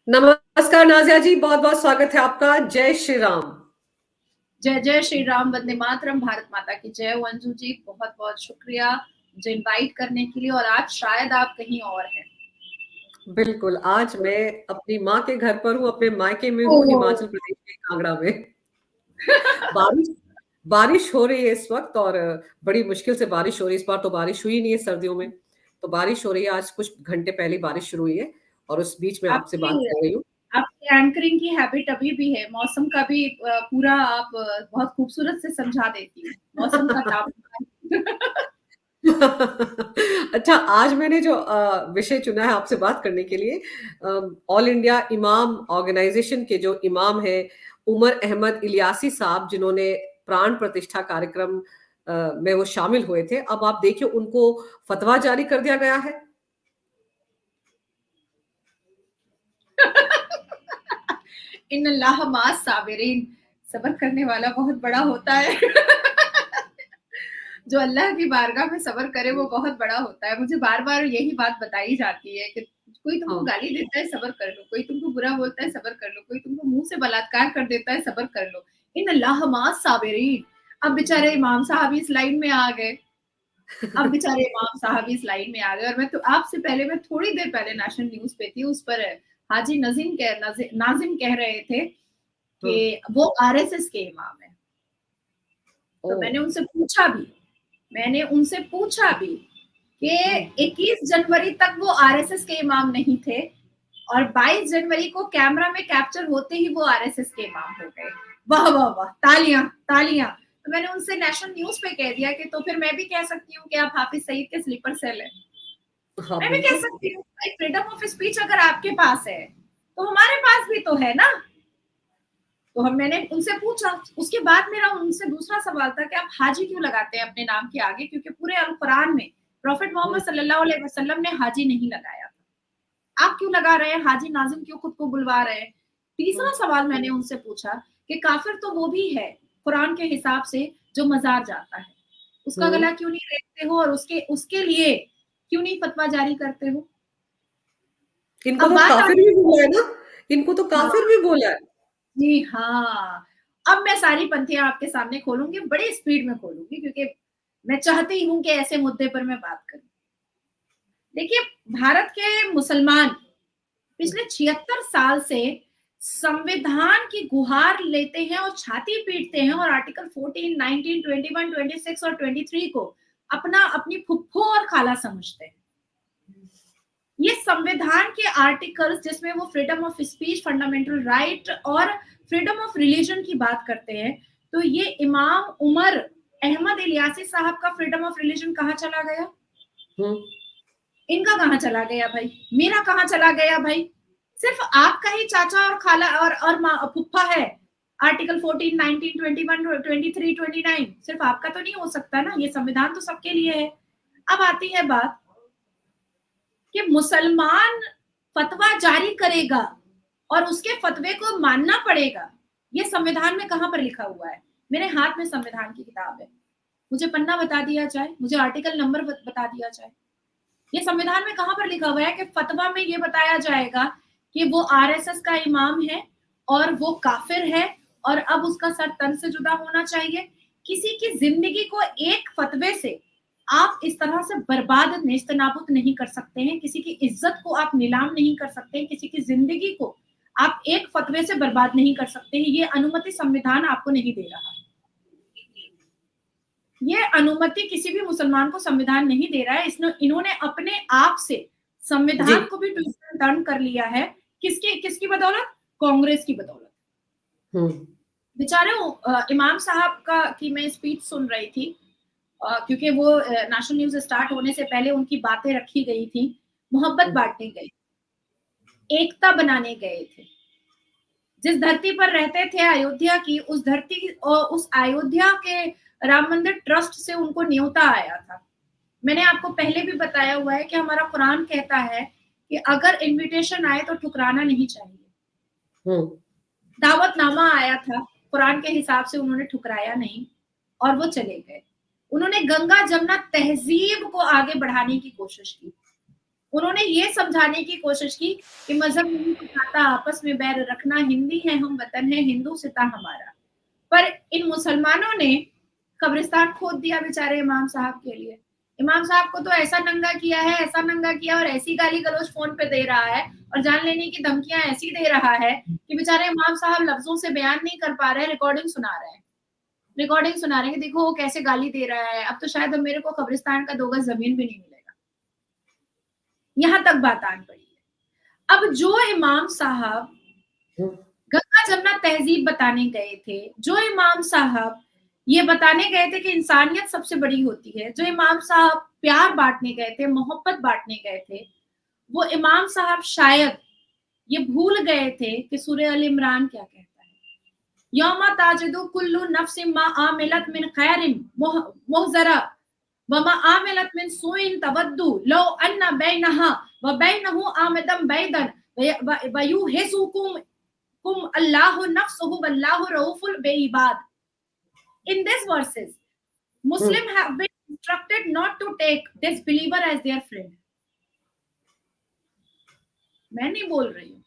नमस्कार नाजिया जी, बहुत बहुत स्वागत है आपका। जय श्री राम। जय जय श्री राम, वंदे मातरम, भारत माता की जय। अंजू जी, बहुत बहुत शुक्रिया मुझे इनवाइट करने के लिए। और आज शायद आप कहीं और हैं। बिल्कुल, आज मैं अपनी माँ के घर पर हूँ, अपने मायके में हूँ, ओह। हिमाचल प्रदेश के कांगड़ा में। बारिश बारिश हो रही है इस वक्त, और बड़ी मुश्किल से बारिश हो रही है। इस बार तो बारिश हुई नहीं है सर्दियों में, तो बारिश हो रही है। आज कुछ घंटे पहले बारिश शुरू हुई है और उस बीच में आपसे बात आपकी कर रही हूँ। आपकी एंकरिंग की हैबिट अभी भी है। मौसम का भी पूरा आप बहुत खूबसूरत से समझा देती हैं मौसम का तापमान। अच्छा, आज मैंने जो विषय चुना है आपसे बात करने के लिए, ऑल इंडिया इमाम ऑर्गेनाइजेशन के जो इमाम है उमर अहमद इलियासी साहब, जिन्होंने प्राण प्रतिष्ठा कार्यक्रम में वो शामिल हुए थे। अब आप देखिए, उनको फतवा जारी कर दिया गया है। इन अल्लाह मास साबिरीन, सब्र करने वाला बहुत बड़ा होता है। जो अल्लाह की बारगाह में सब्र करे वो बहुत बड़ा होता है। मुझे बार बार यही बात बताई जाती है कि कोई तुमको हाँ। गाली देता है, सब्र कर लो। कोई तुमको बुरा बोलता है, सब्र कर लो। कोई तुमको मुंह से बलात्कार कर देता है, सब्र कर लो। इन अल्लाह मास साबिरीन। अब बेचारे इमाम साहब इस लाइन में आ गए। अब बेचारे इमाम साहब इस लाइन में आ गए। और मैं तो आपसे पहले, मैं थोड़ी देर पहले नेशनल न्यूज पे थी, उस पर हाजी नाजिम कह रहे थे हाँ। कि वो आरएसएस के इमाम है। ओ। तो मैंने उनसे पूछा भी कि 21 जनवरी तक वो आरएसएस के इमाम नहीं थे और 22 जनवरी को कैमरा में कैप्चर होते ही वो आरएसएस के इमाम हो गए। वाह वाह वाह, तालियां तालियां। तो मैंने उनसे नेशनल न्यूज पे कह दिया कि तो फिर मैं भी कह सकती हूँ कि आप हाफिज सईद के स्लीपर सेल है। हाँ, मैं भी कह बिल्कुल। सकती हूँ फ्रीडम ऑफ स्पीच अगर आपके पास है तो हमारे पास भी तो है ना। तो मैंने उनसे पूछा। उसके बाद मेरा उनसे दूसरा सवाल था कि आप हाजी क्यों लगाते हैं अपने नाम के आगे, क्योंकि पूरे अल कुरान में प्रॉफेट मोहम्मद सल्लल्लाहु अलैहि वसल्लम ने हाजी नहीं लगाया था। आप क्यों लगा रहे हैं? हाजी नाजिम क्यों खुद को बुलवा रहे हैं? तीसरा सवाल मैंने उनसे पूछा कि काफिर तो वो भी है कुरान के हिसाब से जो मजार जाता है, उसका हम्म। गला क्यों नहीं रेतते हो और उसके उसके लिए क्यों नहीं फतवा जारी करते हो? इनको अब तो बात काफिर आती भी बोला है ना। इनको तो है। काफिर भी बोला है। जी हाँ। अब मैं सारी पंथियां आपके सामने खोलूंगी, बड़ी स्पीड में खोलूंगी, क्योंकि मैं चाहती हूं कि ऐसे मुद्दे पर मैं बात करूं। देखिए, भारत के मुसलमान पिछले 76 साल से संविधान की गुहार लेते हैं और छाती पीटते हैं और आर्टिकल 14, 19, 21, 26 और 23 को अपनी फुफ्फो और खाला समझते हैं। ये संविधान के आर्टिकल्स जिसमें वो freedom of speech, fundamental right और फ्रीडम ऑफ रिलीजन की बात करते हैं, तो ये इमाम उमर अहमद इलियासी साहब का फ्रीडम ऑफ रिलीजन कहाँ चला गया? हम्म। इनका कहाँ चला गया भाई? मेरा कहाँ चला गया भाई? सिर्फ आपका ही चाचा और खाला और फुफ्फा है आर्टिकल 14, 19, 21, 23, 29। सिर्फ आपका तो नहीं हो सकता ना, ये संविधान तो सबके लिए है। अब आती है बात कि मुसलमान फतवा जारी करेगा और उसके फतवे को मानना पड़ेगा। ये संविधान में कहां पर लिखा हुआ है? मेरे हाथ में संविधान की किताब है, मुझे पन्ना बता दिया जाए, मुझे आर्टिकल नंबर बता दिया जाए। ये संविधान में कहां पर लिखा हुआ है कि फतवा में ये बताया जाएगा कि वो आरएसएस का इमाम है और वो काफिर है और अब उसका सर तन से जुदा होना चाहिए? किसी की जिंदगी को एक फतवे से आप इस तरह से बर्बाद नेस्तनाबूद नहीं कर सकते हैं। किसी की इज्जत को आप नीलाम नहीं कर सकते हैं। किसी की जिंदगी को आप एक फतवे से बर्बाद नहीं कर सकते हैं। ये अनुमति संविधान आपको नहीं दे रहा है। ये अनुमति किसी भी मुसलमान को संविधान नहीं दे रहा है। इन्होंने अपने आप से जी। संविधान को भी ट्विस्ट एंड टर्न कर लिया है। किसकी किसकी बदौलत? कांग्रेस की बदौलत। हम्म। बेचारे इमाम साहब का की मैं स्पीच सुन रही थी, क्योंकि वो नेशनल न्यूज स्टार्ट होने से पहले उनकी बातें रखी गई थी। मोहब्बत बांटने गए, एकता बनाने गए थे। जिस धरती पर रहते थे अयोध्या की, उस धरती और उस अयोध्या के राम मंदिर ट्रस्ट से उनको न्योता आया था। मैंने आपको पहले भी बताया हुआ है कि हमारा कुरान कहता है कि अगर इनविटेशन आए तो ठुकराना नहीं चाहिए। हम्म। दावतनामा आया था, कुरान के हिसाब से उन्होंने ठुकराया नहीं और वो चले गए। उन्होंने गंगा जमुना तहजीब को आगे बढ़ाने की कोशिश की। उन्होंने ये समझाने की कोशिश की कि मजहब नहीं सिखाता आपस में बैर रखना, हिंदी है हम वतन है हिंदू सिता हमारा। पर इन मुसलमानों ने कब्रिस्तान खोद दिया बेचारे इमाम साहब के लिए। इमाम साहब को तो ऐसा नंगा किया है, ऐसा नंगा किया, और ऐसी गाली गलौज फोन पे दे रहा है और जान लेने की धमकियां ऐसी दे रहा है कि बेचारे इमाम साहब लफ्जों से बयान नहीं कर पा रहे हैं, रिकॉर्डिंग सुना रहे हैं, कि देखो वो कैसे गाली दे रहा है, अब तो शायद मेरे को कब्रिस्तान का 2 गज जमीन भी नहीं मिलेगा। यहां तक बात आन पड़ी है। अब जो इमाम साहब गंगा जमुना तहजीब बताने गए थे, जो इमाम साहब ये बताने गए थे कि इंसानियत सबसे बड़ी होती है, जो इमाम साहब प्यार बांटने गए थे, मोहब्बत बांटने गए थे, वो इमाम साहब शायद ये भूल गए थे कि सूरह अल इमरान क्या कहता है, यौमा ताजिदु कुल्लु नफ्सिन मा आमिलत मिन खैरिन मुहजरा व मा आमिलत मिन सुइन तवद्दु लौ अन्ना बैनहा व बैनहु आमदम बैदन व युहिसुकुम कुम अल्लाहु नफ्सुहु वल्लाहु रऊफुल बेइबाद। In these verses, Muslims have been instructed not to take this believer as their friend. मैं नहीं बोल रही हूँ,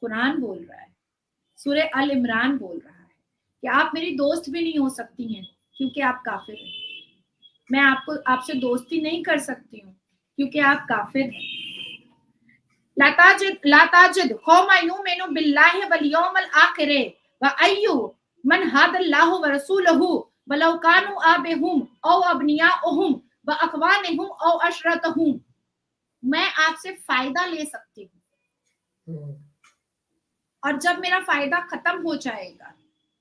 कुरान बोल रहा है, सूरह अल इमरान बोल रहा है कि आप मेरी दोस्त भी नहीं हो सकती हैं क्योंकि आप काफिर हैं। मैं आपसे दोस्ती नहीं कर सकती हूँ क्योंकि आप काफिर हैं। ला ताजिद कौमा युमिनु बिल्लाहि वल यौमिल आखिर व अय्यु मन हादल्लाहु व रसूलहु वलौ कानु आबहुम औ अबनियाहुम व अखवानहुम औ अशरतहुम। मैं आपसे फायदा ले सकती हूँ और जब मेरा फायदा खत्म हो जाएगा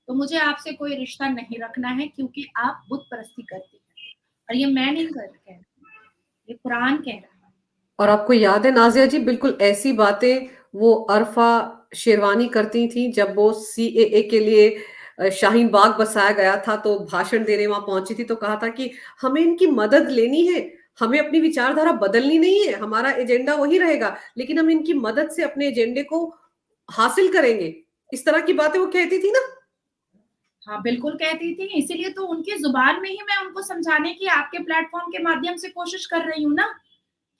तो मुझे आपसे कोई रिश्ता नहीं रखना है क्योंकि आप बुत परस्ती करती हैं। और ये मैं नहीं कह रही, ये कुरान कह रहा है। और आपको याद है नाजिया जी, बिल्कुल ऐसी बातें वो अरफा शेरवानी करती थी जब वो सीएए के लिए शाहीन बाग बसाया गया था, तो भाषण देने वहां पहुंची थी, तो कहा था कि हमें इनकी मदद लेनी है, हमें अपनी विचारधारा बदलनी नहीं है, हमारा एजेंडा वही रहेगा, लेकिन हम इनकी मदद से अपने एजेंडे को हासिल करेंगे। इस तरह की बातें वो कहती थी ना। हाँ बिल्कुल कहती थी, इसीलिए तो उनकी जुबान में ही मैं उनको समझाने की आपके प्लेटफॉर्म के माध्यम से कोशिश कर रही हूँ ना,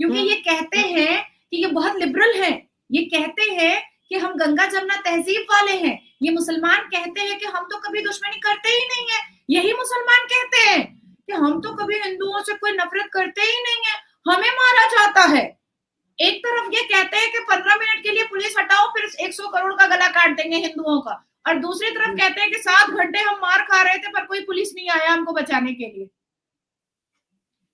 क्योंकि ये कहते हैं कि ये बहुत लिबरल है, ये कहते हैं कि हम गंगा जमुना तहजीब वाले हैं, ये मुसलमान कहते हैं कि हम तो कभी दुश्मनी करते ही नहीं है, यही मुसलमान कहते हैं कि हम तो कभी हिंदुओं से कोई नफरत करते ही नहीं है, हमें मारा जाता है। एक तरफ ये कहते हैं कि 15 मिनट के लिए पुलिस हटाओ फिर 100 करोड़ का गला काट देंगे हिंदुओं का, और दूसरी तरफ कहते हैं कि 7 घंटे हम मार खा रहे थे पर कोई पुलिस नहीं आया हमको बचाने के लिए।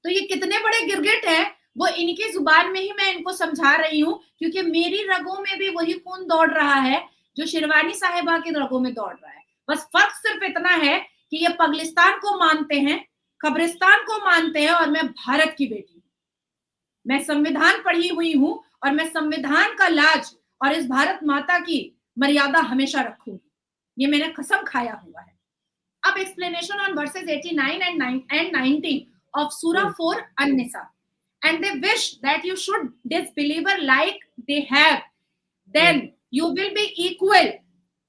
तो ये कितने बड़े गिरगिट है, वो इनकी जुबान में ही मैं इनको समझा रही हूँ, क्योंकि मेरी रगों में भी वही खून दौड़ रहा है जो शिरवानी साहिबा के रगों में दौड़ रहा है। बस फर्क सिर्फ इतना है कि ये पगलिस्तान को मानते हैं, कब्रिस्तान को मानते हैं, और मैं भारत की बेटी हूँ, मैं संविधान पढ़ी हुई हूँ और मैं संविधान का लाज और इस भारत माता की मर्यादा हमेशा रखूंगी, ये मैंने कसम खाया हुआ है। अब explanation on versus 89 and 90 of Surah 4 An-Nisa. And they wish that you should disbeliever like they have, then you will be equal.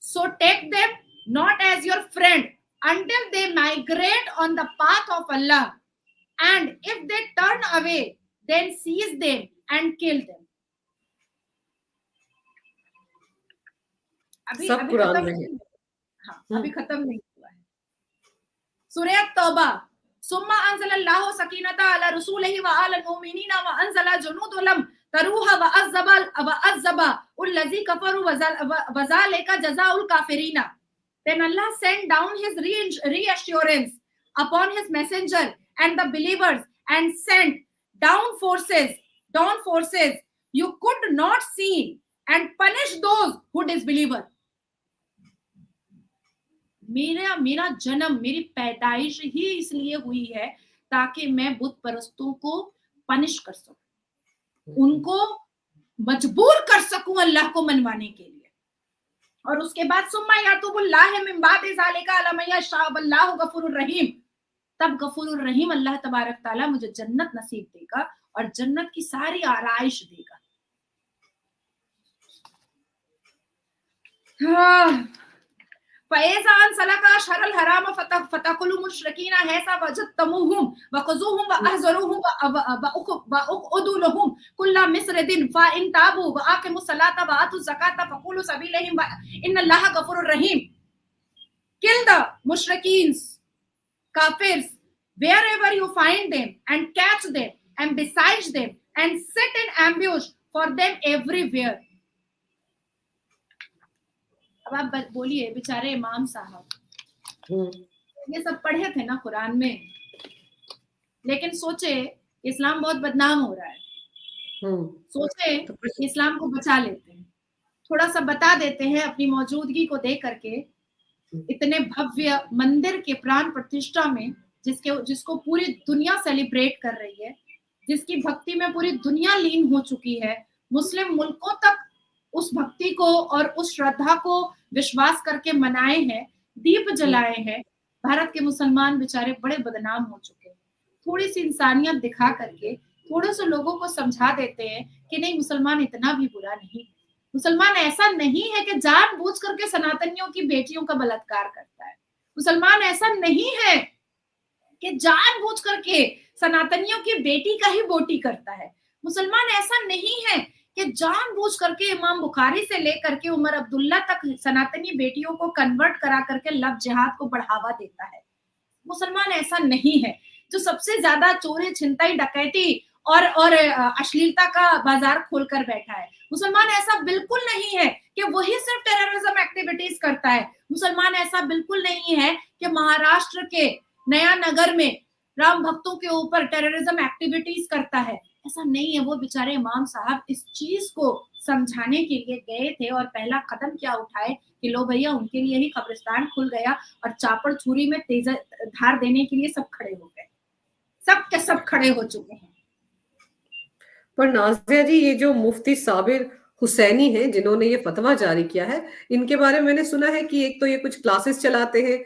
So take them not as your friend until they migrate on the path of Allah. And if they turn away, then seize them and kill them. अभी खत्म नहीं, हाँ अभी खत्म नहीं हुआ है। सूरह तौबा, सुम्मा अंज़लल्लाहु सकीनता अला रसूलिही व अलल मुमिनीना व अंज़ला जुनूदुलम तरूहा व अज़्ज़बा उल्लज़ी कफरू व ज़ालिका जज़ाउल काफिरीना। Then Allah sent down his reassurance upon his messenger and the believers and sent down forces you could not see and punish those who disbeliever. मेरा जन्म, मेरी पैदाइश ही इसलिए हुई है ताकि मैं बुत परस्तों को पनिश कर सकूं, उनको मजबूर कर सकूं अल्लाह को मनवाने के लिए। और उसके बाद सुम्मा यातुबुल्लाह मिन बादि ज़ालिका अला मन यशा वल्लाहु गफूरुर रहीम, तब गफूरुर रहीम अल्लाह तबारक ताला मुझे जन्नत नसीब देगा और जन्नत की सारी आराइश देगा। हाँ, फैजान सलका शरल हराम फतकुलु मुशरिकीना हैसा वजतमुहुम वखुजुहुम वअहजरुहुम वउदुलहुम कुल्ला मिस्रदिन फा इन ताबू व आकिमुस सलाता व आतु ज़काता फकुलु सबीलहिम इन्नल्लाह गफूरुर रहीम. Kill the mushrikeen, kafirs, wherever you find them, and catch them and besiege them and sit in ambush for them everywhere. अब आप बोलिए बेचारे इमाम साहब ये सब पढ़े थे ना कुरान में, लेकिन सोचे इस्लाम बहुत बदनाम हो रहा है, सोचे इस्लाम को बचा लेते हैं, थोड़ा सा बता देते हैं अपनी मौजूदगी को दे करके इतने भव्य मंदिर के प्राण प्रतिष्ठा में, जिसको पूरी दुनिया सेलिब्रेट कर रही है, जिसकी भक्ति में पूरी दुनिया लीन हो चुकी है, मुस्लिम मुल्कों तक उस भक्ति को और उस श्रद्धा को विश्वास करके मनाए हैं, दीप जलाए हैं. भारत के मुसलमान बेचारे बड़े बदनाम हो चुके हैं. थोड़ी सी इंसानियत दिखा करके थोड़े से लोगों को समझा देते हैं कि नहीं, मुसलमान इतना भी बुरा नहीं है. मुसलमान ऐसा नहीं है कि जानबूझ करके सनातनियों की बेटियों का बलात्कार करता है. मुसलमान ऐसा नहीं है कि जानबूझ करके सनातनियों की बेटी का ही बोटी करता है. मुसलमान ऐसा नहीं है कि जानबूझ करके इमाम बुखारी से लेकर के उमर अब्दुल्ला तक सनातनी बेटियों को कन्वर्ट करा करके लव जिहाद को बढ़ावा देता है. मुसलमान ऐसा नहीं है जो सबसे ज्यादा चोरी छिनताई डकैती और अश्लीलता का बाजार खोलकर बैठा है. मुसलमान ऐसा बिल्कुल नहीं है कि वही सिर्फ टेररिज्म एक्टिविटीज करता है. मुसलमान ऐसा बिल्कुल नहीं है कि महाराष्ट्र के नया नगर में राम भक्तों के ऊपर टेररिज्म एक्टिविटीज करता है. ऐसा नहीं है. वो बेचारे इमाम साहब इस चीज को समझाने के लिए गए थे और पहला कदम क्या उठाए कि लो भैया, उनके लिए ही कब्रिस्तान खुल गया और चापड़ छुरी में तेज धार देने के लिए सब खड़े हो गए. सब के सब खड़े हो चुके हैं. पर नाज़िया जी, ये जो मुफ्ती साबिर हुसैनी हैं जिन्होंने ये फतवा जारी किया है, इनके बारे में मैंने सुना है कि एक तो ये कुछ क्लासेस चलाते हैं,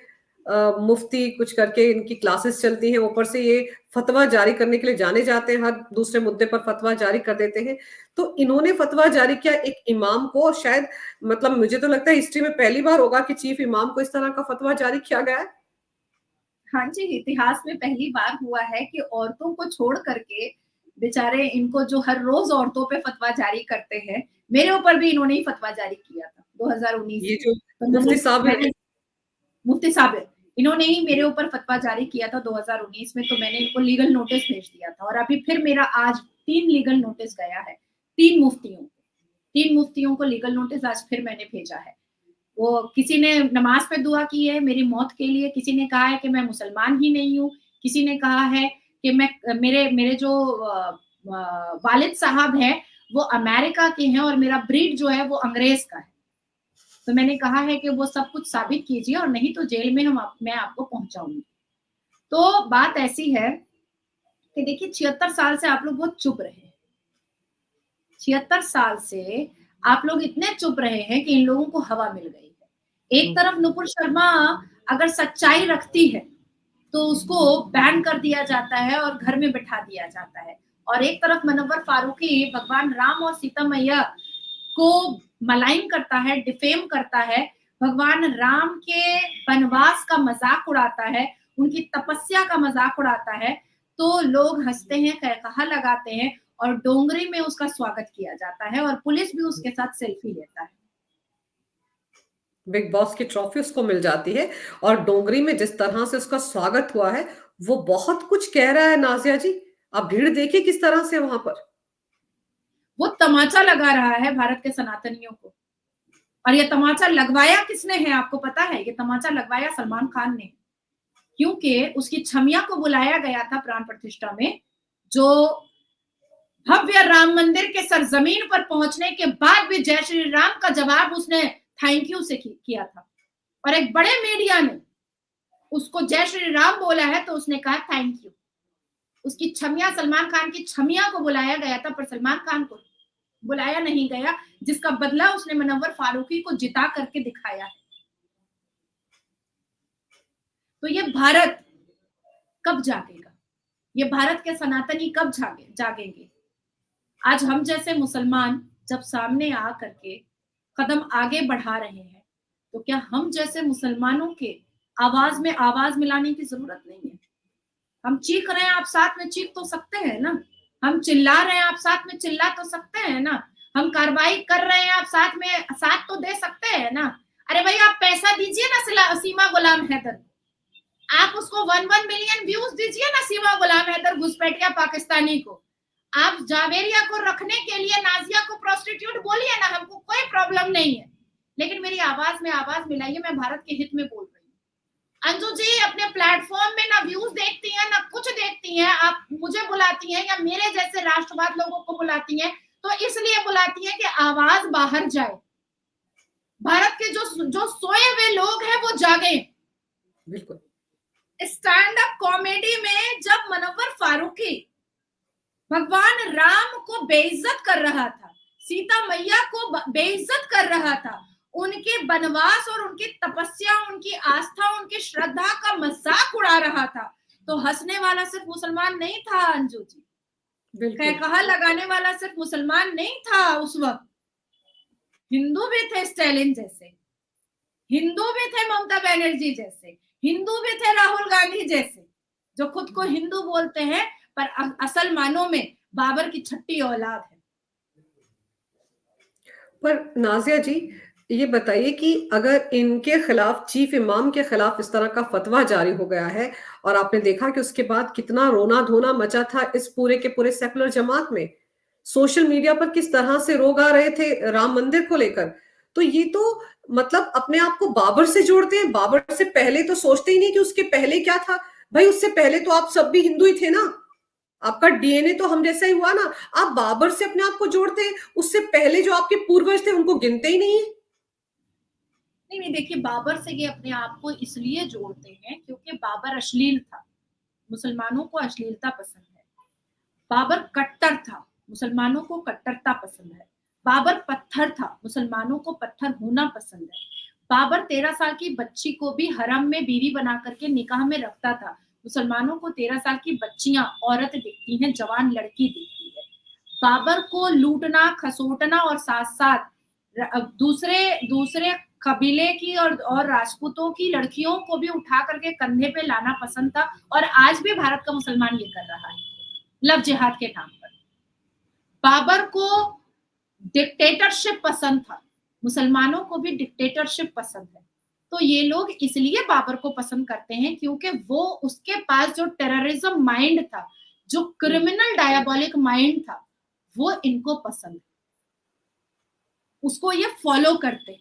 मुफ्ती कुछ करके इनकी क्लासेस चलती हैं, ऊपर से ये फतवा जारी करने के लिए जाने जाते हैं, हर दूसरे मुद्दे पर फतवा जारी कर देते हैं. तो इन्होंने फतवा जारी किया एक इमाम को, शायद मतलब मुझे तो लगता है हिस्ट्री में पहली बार होगा कि चीफ इमाम को इस तरह का फतवा जारी किया गया है. हाँ जी, इतिहास में पहली बार हुआ है कि औरतों को छोड़ करके बेचारे इनको जो हर रोज औरतों पे फतवा जारी करते हैं, मेरे ऊपर भी इन्होंने ही फतवा जारी किया था 2019 ये जो मुफ्ती साबिर मुफ्ती साबिर इन्होंने ही मेरे ऊपर फतवा जारी किया था 2019 में. तो मैंने इनको लीगल नोटिस भेज दिया था और अभी फिर मेरा आज 3 लीगल नोटिस गया है. 3 मुफ्तियों को लीगल नोटिस आज फिर मैंने भेजा है. वो किसी ने नमाज पे दुआ की है मेरी मौत के लिए, किसी ने कहा है कि मैं मुसलमान ही नहीं हूँ, किसी ने कहा है कि मैं मेरे जो वालिद साहब हैं वो अमेरिका के हैं और मेरा ब्रीड जो है वो अंग्रेज का है. तो मैंने कहा है कि वो सब कुछ साबित कीजिए और नहीं तो जेल में मैं आपको पहुंचाऊंगी. तो बात ऐसी है कि देखिए 76 साल से आप लोग बहुत चुप रहे. 76 साल से आप लोग इतने चुप रहे हैं कि इन लोगों को हवा मिल गई है. एक तरफ नुपुर शर्मा अगर सच्चाई रखती है तो उसको बैन कर दिया जाता है और घर में बैठा दिया जाता है, और एक तरफ मनव्वर फारूकी भगवान राम और सीता मैया को मलाइन करता है, डिफेम करता है, भगवान राम के वनवास का मजाक उड़ाता है, उनकी तपस्या का मजाक उड़ाता है. तो लोग हंसते हैं, कहा लगाते हैं और डोंगरी में उसका स्वागत किया जाता है और पुलिस भी उसके साथ सेल्फी लेता है. बिग बॉस की ट्रॉफी उसको मिल जाती है और डोंगरी में जिस तरह से उसका स्वागत हुआ है वो बहुत कुछ कह रहा है. नाज़िया जी, आप भीड़ देखिए किस तरह से वहां पर वो तमाचा लगा रहा है भारत के सनातनियों को. और ये तमाचा लगवाया किसने है आपको पता है? ये तमाचा लगवाया सलमान खान ने, क्योंकि उसकी छमिया को बुलाया गया था प्राण प्रतिष्ठा में, जो भव्य राम मंदिर के सरजमीन पर पहुंचने के बाद भी जय श्री राम का जवाब उसने थैंक यू से किया था. और एक बड़े मीडिया ने उसको जय श्री राम बोला है तो उसने कहा थैंक यू. उसकी छमिया, सलमान खान की छमिया को बुलाया गया था पर सलमान खान को बुलाया नहीं गया, जिसका बदला उसने मनव्वर फारूकी को जिता करके दिखाया है. तो ये भारत कब जागेगा? ये भारत के सनातनी कब जागेंगे? आज हम जैसे मुसलमान जब सामने आ करके कदम आगे बढ़ा रहे हैं तो क्या हम जैसे मुसलमानों के आवाज में आवाज मिलाने की जरूरत नहीं है? हम चीख रहे हैं, आप साथ में चीख तो सकते हैं ना। हम चिल्ला रहे हैं, आप साथ में चिल्ला तो सकते हैं ना। हम कार्रवाई कर रहे हैं, आप साथ में साथ तो दे सकते हैं ना। अरे भाई आप पैसा दीजिए ना सीमा गुलाम हैदर, आप उसको 1 मिलियन व्यूज दीजिए ना सीमा गुलाम हैदर घुसपैठिया पाकिस्तानी को। आप जावेरिया को रखने के लिए नाजिया को प्रोस्टिट्यूट बोलिए ना, हमको कोई प्रॉब्लम नहीं है, लेकिन मेरी आवाज में आवाज मिलाइए, मैं भारत के हित में बोल रही हूँ। अंजू जी अपने प्लेटफॉर्म में ना व्यूज देखती हैं ना कुछ देखती हैं, आप मुझे बुलाती हैं या मेरे जैसे राष्ट्रवाद लोगों को बुलाती हैं तो इसलिए बुलाती हैं कि आवाज बाहर जाए, भारत के जो सोए हुए लोग हैं वो जागे। बिल्कुल। स्टैंड अप कॉमेडी में जब मुनव्वर फारूकी भगवान राम को बेइज्जत कर रहा था, सीता मैया को बेइज्जत कर रहा था, उनके वनवास और उनकी तपस्या, उनकी आस्था, उनकी श्रद्धा का मजाक उड़ा रहा था, तो हंसने वाला सिर्फ मुसलमान नहीं था अंजू जी, कहा लगाने वाला सिर्फ मुसलमान नहीं था उस वक्त, हिंदू भी थे स्टालिन जैसे, हिंदू भी थे ममता बनर्जी जैसे, हिंदू भी थे राहुल गांधी जैसे, जो खुद को हिंदू बोलते हैं पर असल मानों में बाबर की छठी औलाद है। पर नाजिया जी ये बताइए कि अगर इनके खिलाफ, चीफ इमाम के खिलाफ इस तरह का फतवा जारी हो गया है और आपने देखा कि उसके बाद कितना रोना धोना मचा था इस पूरे के पूरे सेकुलर जमात में, सोशल मीडिया पर किस तरह से रोग आ रहे थे राम मंदिर को लेकर, तो ये तो मतलब अपने आप को बाबर से जोड़ते हैं। बाबर से पहले तो सोचते ही नहीं कि उसके पहले क्या था। भाई उससे पहले तो आप सब भी हिंदू ही थे ना, आपका डीएनए तो हम जैसा ही हुआ ना। आप बाबर से अपने आप को जोड़ते हैं, उससे पहले जो आपके पूर्वज थे उनको गिनते ही नहीं है। नहीं देखिए, बाबर से ये अपने आप को इसलिए जोड़ते हैं क्योंकि बाबर अश्लील था, मुसलमानों को अश्लीलता पसंद है। बाबर कट्टर था, मुसलमानों को कट्टरता पसंद है। बाबर पत्थर था, मुसलमानों को पत्थर होना पसंद है। बाबर 13 साल की बच्ची को भी हरम में बीवी बना करके निकाह में रखता था, मुसलमानों को 13 साल की बच्चियां औरत दिखती हैं, जवान लड़की दिखती है। बाबर को लूटना खसोटना और साथ साथ दूसरे कबीले की और राजपूतों की लड़कियों को भी उठा करके कंधे पे लाना पसंद था, और आज भी भारत का मुसलमान ये कर रहा है लव जिहाद के नाम पर। बाबर को डिक्टेटरशिप पसंद था, मुसलमानों को भी डिक्टेटरशिप पसंद है। तो ये लोग इसलिए बाबर को पसंद करते हैं क्योंकि वो उसके पास जो टेररिज्म माइंड था, जो क्रिमिनल डायबोलिक माइंड था, वो इनको पसंद है, उसको ये फॉलो करते हैं,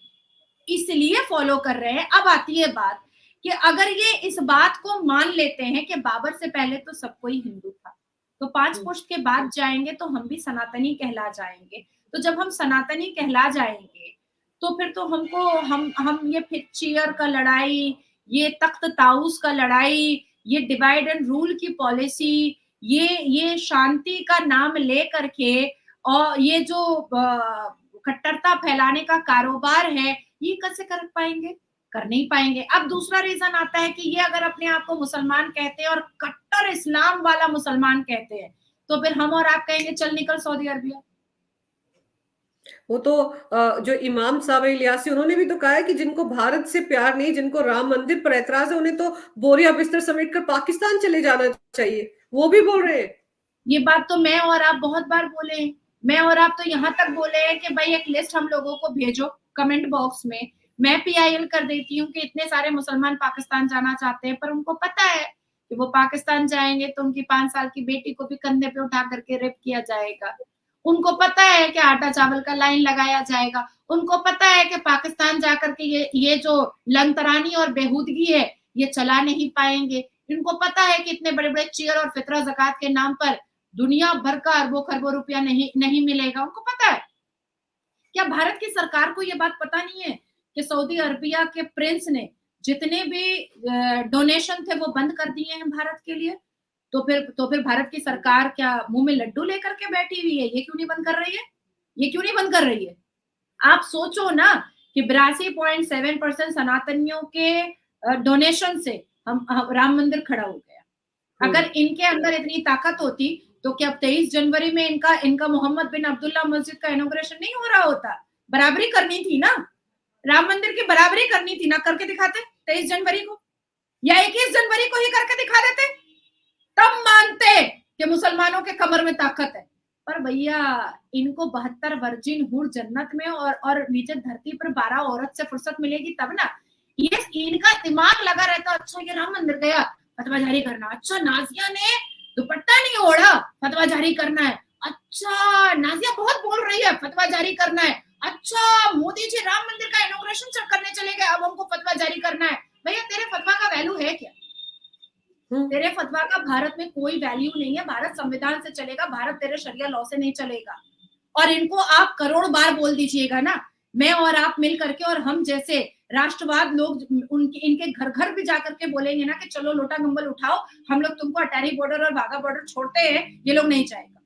इसलिए फॉलो कर रहे हैं। अब आती है बात कि अगर ये इस बात को मान लेते हैं कि बाबर से पहले तो सब कोई हिंदू था, तो 5 पुश्त के बाद जाएंगे तो हम भी सनातनी कहला जाएंगे। तो जब हम सनातनी कहला जाएंगे तो फिर तो हमको हम ये फिर चेयर का लड़ाई, ये तख्त ताउस का लड़ाई, ये डिवाइड एंड रूल की पॉलिसी, ये शांति का नाम ले करके और ये जो कट्टरता फैलाने का कारोबार है, ये कैसे कर पाएंगे? कर नहीं पाएंगे। अब दूसरा रीजन आता है कि ये अगर अपने आप को मुसलमान कहते हैं और कट्टर इस्लाम वाला मुसलमान कहते हैं, तो फिर हम और आप कहेंगे चल निकल सऊदी अरबिया। वो तो जो इमाम साहब इलियासी उन्होंने भी तो कहा है कि जिनको भारत से प्यार नहीं, जिनको राम मंदिर पर ऐतराज है, उन्हें तो बोरिया बिस्तर समेट कर पाकिस्तान चले जाना चाहिए, वो भी बोल रहे हैं। ये बात तो मैं और आप बहुत बार बोले हैं, मैं और आप तो यहाँ तक बोले हैं कि भाई एक लिस्ट हम लोगों को भेजो कमेंट बॉक्स में, मैं पीआईएल कर देती हूँ कि इतने सारे मुसलमान पाकिस्तान जाना चाहते हैं, पर उनको पता है कि वो पाकिस्तान जाएंगे तो उनकी 5 साल की बेटी को भी कंधे पे उठा करके रेप किया जाएगा, उनको पता है कि आटा चावल का लाइन लगाया जाएगा, उनको पता है कि पाकिस्तान जाकर के ये जो लंतरानी और बेहूदगी है ये चला नहीं पाएंगे, इनको पता है कि इतने बड़े बड़े चेयर और फितरा ज़कात के नाम पर दुनिया भर का अरबों खरबों रुपया नहीं मिलेगा, उनको पता है। क्या भारत की सरकार को ये बात पता नहीं है कि सऊदी अरबिया के प्रिंस ने जितने भी डोनेशन थे वो बंद कर दिए हैं भारत के लिए? तो फिर भारत की सरकार क्या मुंह में लड्डू लेकर के बैठी हुई है? ये क्यों नहीं बंद कर रही है? ये क्यों नहीं बंद कर रही है? आप सोचो ना कि 82.7% सनातनियों के डोनेशन से हम राम मंदिर खड़ा हो गया। अगर इनके अंदर इतनी ताकत होती तो क्या 23 जनवरी में इनका मोहम्मद बिन अब्दुल्ला मस्जिद का इनॉग्रेशन नहीं हो रहा होता? बराबरी करनी थी ना। राम मंदिर की बराबरी करनी थी ना, करके दिखाते 23 जनवरी को या 21 जनवरी को ही करके दिखा देते, तब मानते कि मुसलमानों के कमर में ताकत है। पर भैया इनको 72 वर्जिन हूर जन्नत में और नीचे धरती पर 12 औरत से फुर्सत मिलेगी तब ना। ये इनका दिमाग लगा रहता, अच्छा ये राम मंदिर गया फतवा जारी करना, अच्छा नाजिया ने दुपट्टा नहीं ओढ़ा फतवा जारी करना है, अच्छा नाजिया बहुत बोल रही है फतवा जारी करना है, अच्छा मोदी जी राम मंदिर का इनॉग्रेशन करने चले गए अब हमको फतवा जारी करना है। भैया तेरे फतवा का वैल्यू है क्या? तेरे फतवा का भारत में कोई वैल्यू नहीं है। भारत संविधान से चलेगा, भारत तेरे शरिया लॉ से नहीं चलेगा। और इनको आप करोड़ बार बोल दीजिएगा ना, मैं और आप मिल करके, और हम जैसे राष्ट्रवाद लोग उनके इनके घर घर भी जाकर के बोलेंगे ना कि चलो लोटा गंबल उठाओ, हम लोग तुमको अटारी बॉर्डर और वाघा बॉर्डर छोड़ते हैं, ये लोग नहीं जाएगा,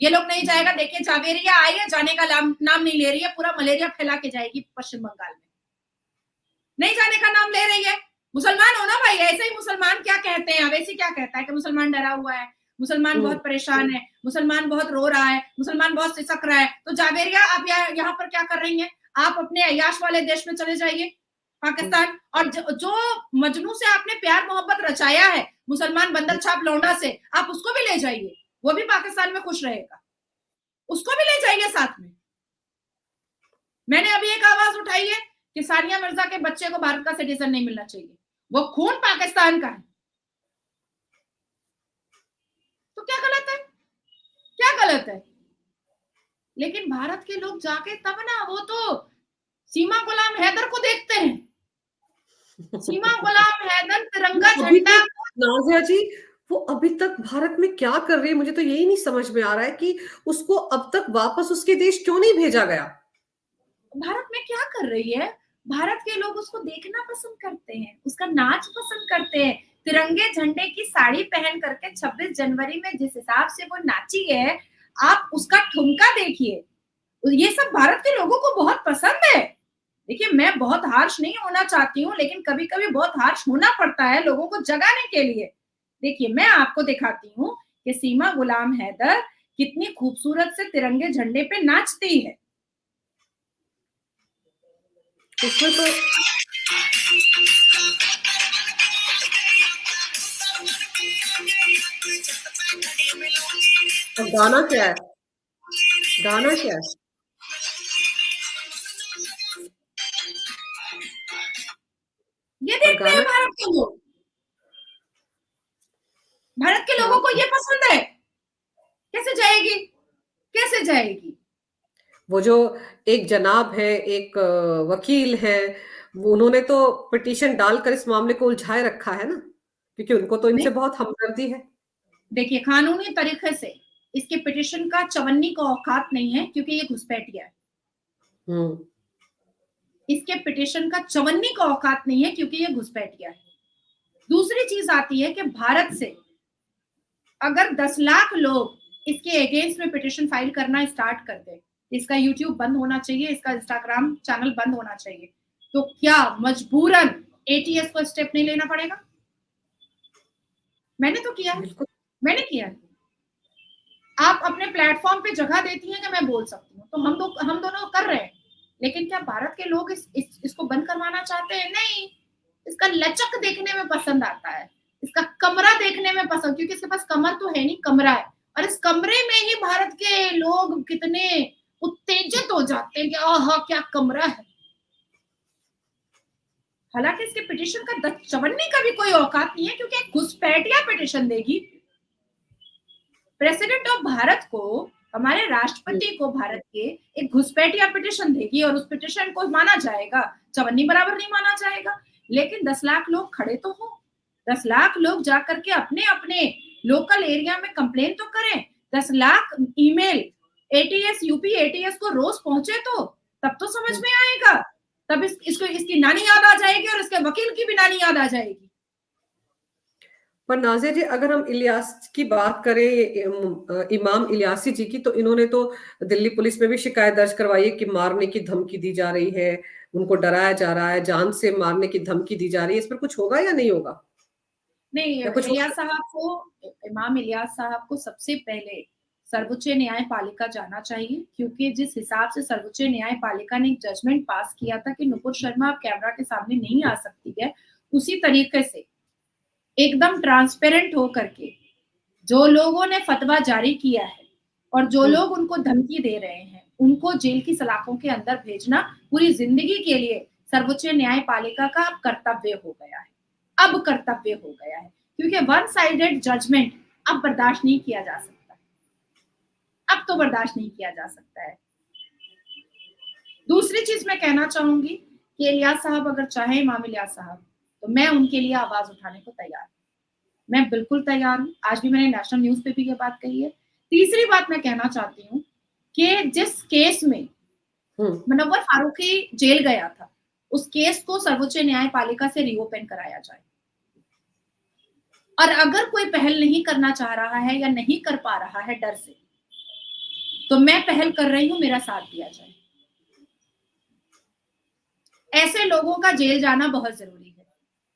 ये लोग नहीं जाएगा। देखिए जावेरिया आई है, जाने का नाम नहीं ले रही है, पूरा मलेरिया फैला के जाएगी पश्चिम बंगाल में, नहीं जाने का नाम ले रही है। मुसलमान हो ना भाई, ऐसे ही मुसलमान क्या कहते हैं, अवैसी क्या कहता है कि मुसलमान डरा हुआ है, मुसलमान बहुत परेशान है, मुसलमान बहुत रो रहा है, मुसलमान बहुत सिसक रहा है। तो जावेरिया आप यहाँ पर क्या कर रही हैं? आप अपने अय्याश वाले देश में चले जाइए पाकिस्तान, और जो मजनू से आपने प्यार मोहब्बत रचाया है मुसलमान बंदर छाप लौंडा से, आप उसको भी ले जाइए, वो भी पाकिस्तान में खुश रहेगा, उसको भी ले जाइए साथ में। मैंने अभी एक आवाज उठाई है कि सानिया मिर्जा के बच्चे को भारत का सिटीजन नहीं मिलना चाहिए, वो खून पाकिस्तान का है, तो क्या गलत है? क्या गलत है? लेकिन भारत के लोग जाके तब ना, वो तो सीमा गुलाम हैदर को देखते हैं, सीमा गुलाम हैदर तिरंगा झंडा। नाजिया जी वो अभी तक भारत में क्या कर रही है, मुझे तो यही नहीं समझ में आ रहा है कि उसको अब तक वापस उसके देश क्यों नहीं भेजा गया। भारत में क्या कर रही है? भारत के लोग उसको देखना पसंद करते हैं, उसका नाच पसंद करते हैं, तिरंगे झंडे की साड़ी पहन करके 26 जनवरी में जिस हिसाब से वो नाची है, आप उसका ठुमका देखिए, ये सब भारत के लोगों को बहुत पसंद है। देखिए मैं बहुत हार्श नहीं होना चाहती हूँ, लेकिन कभी कभी बहुत हार्श होना पड़ता है लोगों को जगाने के लिए। देखिए मैं आपको दिखाती हूँ कि सीमा गुलाम हैदर कितनी खूबसूरत से तिरंगे झंडे पे नाचती है। उसमें तो गाना क्या है, गाना क्या है? ये देखते हैं भारत के लोग, भारत के लोगों को ये पसंद है। कैसे जाएगी, कैसे जाएगी? वो जो एक जनाब है, एक वकील है, उन्होंने तो पिटीशन डालकर इस मामले को उलझाए रखा है ना, क्योंकि उनको तो इनसे बहुत हमदर्दी है। देखिए कानूनी तरीके से इसके पिटीशन का चवन्नी का औकात नहीं है, क्योंकि ये घुसपैठिया है। इसके पिटीशन का चवन्नी का औकात नहीं है, क्योंकि ये घुसपैठिया है। दूसरी चीज आती है कि भारत से अगर 10 लाख लोग इसके अगेंस्ट में पिटीशन फाइल करना स्टार्ट कर दे, इसका यूट्यूब बंद होना चाहिए, इसका इंस्टाग्राम चैनल बंद होना चाहिए, तो क्या मजबूरन एटीएस को स्टेप नहीं लेना पड़ेगा? मैंने तो किया है, मैंने किया है। आप अपने प्लेटफॉर्म पे जगह देती हैं कि मैं बोल सकती हूँ, तो हम दोनों कर रहे हैं। लेकिन क्या भारत के लोग इसको बंद करवाना चाहते हैं? नहीं, इसका लचक देखने में पसंद आता है, इसका कमरा देखने में पसंद, क्योंकि इसके पास कमर तो है नहीं, कमरा है, और इस कमरे में ही भारत के लोग कितने उत्तेजित हो जाते हैं कि आहा क्या कमरा है। हालांकि इसके पिटीशन का चवन्नी का भी कोई औकात नहीं है, क्योंकि घुसपैठिया पिटीशन देगी। प्रेसिडेंट ऑफ भारत को, हमारे राष्ट्रपति को भारत के एक घुसपैठिया पिटीशन देगी, और उस पिटीशन को माना जाएगा, चवन्नी बराबर नहीं माना जाएगा। लेकिन 10 लाख लोग खड़े तो हो, 10 लाख लोग जाकर के अपने अपने लोकल एरिया में कंप्लेन तो करें, 10 lakh email ATS UP ATS को रोज पहुंचे, तो तब तो समझ में आएगा, तब इसकी नानी याद आ जाएगी, और इसके वकील की भी नानी याद आ जाएगी। पर नाज़िया जी अगर हम इलियास की बात करें, इमाम इलियासी जी की, तो इन्होंने तो दिल्ली पुलिस में भी शिकायत दर्ज करवाई है कि मारने की धमकी दी जा रही है, उनको डराया जा रहा है, जान से मारने की धमकी दी जा रही है। इस पर कुछ होगा या नहीं होगा? नहीं, इलियास साहब को, इमाम इलियास साहब को सबसे पहले सर्वोच्च न्यायपालिका जाना चाहिए, क्योंकि जिस हिसाब से सर्वोच्च न्यायपालिका ने एक जजमेंट पास किया था कि नुपुर शर्मा अब कैमरा के सामने नहीं आ सकती है, उसी तरीके से एकदम ट्रांसपेरेंट हो करके जो लोगों ने फतवा जारी किया है और जो लोग उनको धमकी दे रहे हैं, उनको जेल की सलाखों के अंदर भेजना पूरी जिंदगी के लिए सर्वोच्च न्यायपालिका का अब कर्तव्य हो गया है। अब कर्तव्य हो गया है, क्योंकि वन साइडेड जजमेंट अब बर्दाश्त नहीं किया जा सकता। अब तो बर्दाश्त नहीं किया जा सकता है। दूसरी चीज मैं कहना चाहूंगी कि इलियास साहब अगर चाहे, इमाम इलियास साहब, तो मैं उनके लिए आवाज उठाने को तैयार हूँ। मैं बिल्कुल तैयार हूँ। आज भी मैंने नेशनल न्यूज पे भी ये बात कही है। तीसरी बात मैं कहना चाहती हूँ कि जिस केस में मुनव्वर फारूकी जेल गया था, उस केस को सर्वोच्च न्यायपालिका से रीओपन कराया जाए। और अगर कोई पहल नहीं करना चाह रहा है या नहीं कर पा रहा है डर से, तो मैं पहल कर रही हूँ, मेरा साथ दिया जाए। ऐसे लोगों का जेल जाना बहुत जरूरी है।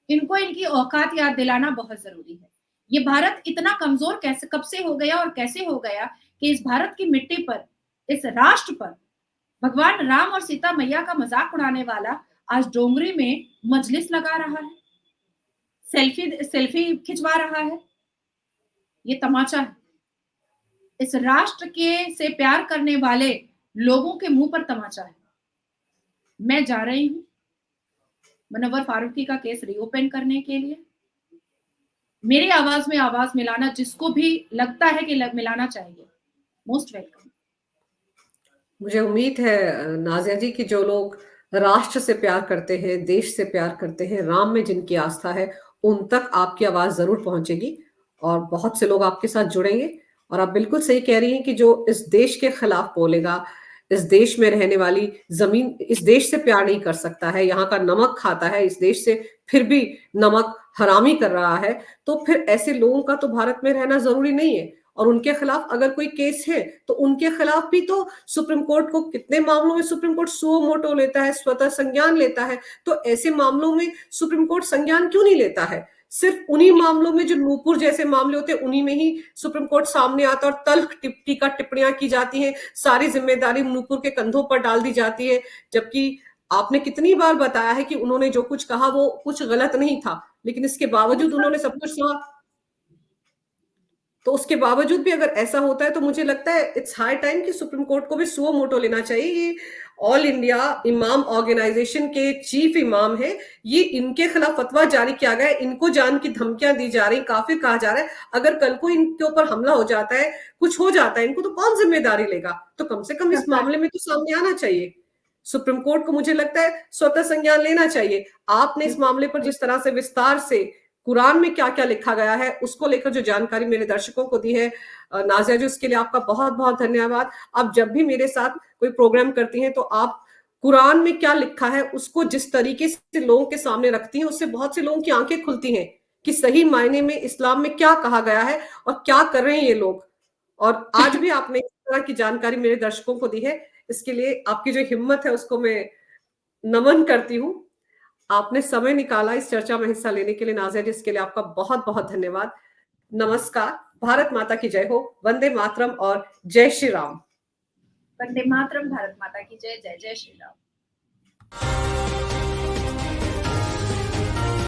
इनको इनकी औकात याद दिलाना बहुत जरूरी है। ये भारत इतना कमजोर कैसे, कब से हो गया और कैसे हो गया कि इस भारत की मिट्टी पर, इस राष्ट्र पर भगवान राम और सीता मैया का मजाक उड़ाने वाला आज डोंगरी में मजलिस लगा रहा है, सेल्फी खिंचवा रहा है। ये तमाचा है। इस राष्ट्र के से प्यार करने वाले लोगों के मुंह पर तमाचा है। मैं जा रही हूं मुनव्वर फारूकी का केस रीओपन करने के लिए। मेरी आवाज में आवाज मिलाना, जिसको भी लगता है कि मिलाना चाहिए, मोस्ट वेलकम। मुझे उम्मीद है नाजिया जी कि जो लोग राष्ट्र से प्यार करते हैं, देश से प्यार करते हैं, राम में जिनकी आस्था है, उन तक आपकी आवाज जरूर पहुंचेगी और बहुत से लोग आपके साथ जुड़ेंगे। और आप बिल्कुल सही कह रही हैं कि जो इस देश के खिलाफ बोलेगा, इस देश में रहने वाली जमीन, इस देश से प्यार नहीं कर सकता है, यहाँ का नमक खाता है, इस देश से फिर भी नमक हरामी कर रहा है, तो फिर ऐसे लोगों का तो भारत में रहना जरूरी नहीं है। और उनके खिलाफ अगर कोई केस है तो उनके खिलाफ भी तो सुप्रीम कोर्ट को, कितने मामलों में सुप्रीम कोर्ट सुओ मोटो लेता है, स्वतः संज्ञान लेता है। तो ऐसे मामलों में सुप्रीम कोर्ट संज्ञान क्यों नहीं लेता है? सिर्फ उन्हीं मामलों में जो नूपुर जैसे मामले होते हैं, उन्हीं में ही सुप्रीम कोर्ट सामने आता और तल्ख टीका टिप्पणियां की जाती हैं, सारी जिम्मेदारी नूपुर के कंधों पर डाल दी जाती है। जबकि आपने कितनी बार बताया है कि उन्होंने जो कुछ कहा वो कुछ गलत नहीं था, लेकिन इसके बावजूद उन्होंने सब कुछ सहा। तो उसके बावजूद भी अगर ऐसा होता है तो मुझे लगता है इट्स हाई टाइम कि सुप्रीम कोर्ट को भी सुओ मोटो लेना चाहिए। ये ऑल इंडिया इमाम ऑर्गेनाइजेशन के चीफ इमाम है, ये इनके खिलाफ फतवा जारी किया गया है, इनको जान की धमकियां दी जा रही, काफिर कहा जा रहा है। अगर कल को इनके ऊपर हमला हो जाता है, कुछ हो जाता है इनको, तो कौन जिम्मेदारी लेगा? तो कम से कम इस मामले में तो सामने आना चाहिए। सुप्रीम कोर्ट को मुझे लगता है स्वतः संज्ञान लेना चाहिए। आपने इस मामले पर जिस तरह से विस्तार से कुरान में क्या क्या लिखा गया है उसको लेकर जो जानकारी मेरे दर्शकों को दी है, नाजिया जी, उसके लिए आपका बहुत बहुत धन्यवाद। आप जब भी मेरे साथ कोई प्रोग्राम करती हैं तो आप कुरान में क्या लिखा है उसको जिस तरीके से लोगों के सामने रखती हैं, उससे बहुत से लोगों की आंखें खुलती हैं कि सही मायने में इस्लाम में क्या कहा गया है और क्या कर रहे हैं ये लोग। और आज भी आपने इस तरह की जानकारी मेरे दर्शकों को दी है, इसके लिए आपकी जो हिम्मत है उसको मैं नमन करती हूँ। आपने समय निकाला इस चर्चा में हिस्सा लेने के लिए नाजिया जी, इसके लिए आपका बहुत बहुत धन्यवाद। नमस्कार, भारत माता की जय हो, वंदे मातरम और जय श्री राम। वंदे मातरम, भारत माता की जय, जय जय श्री राम।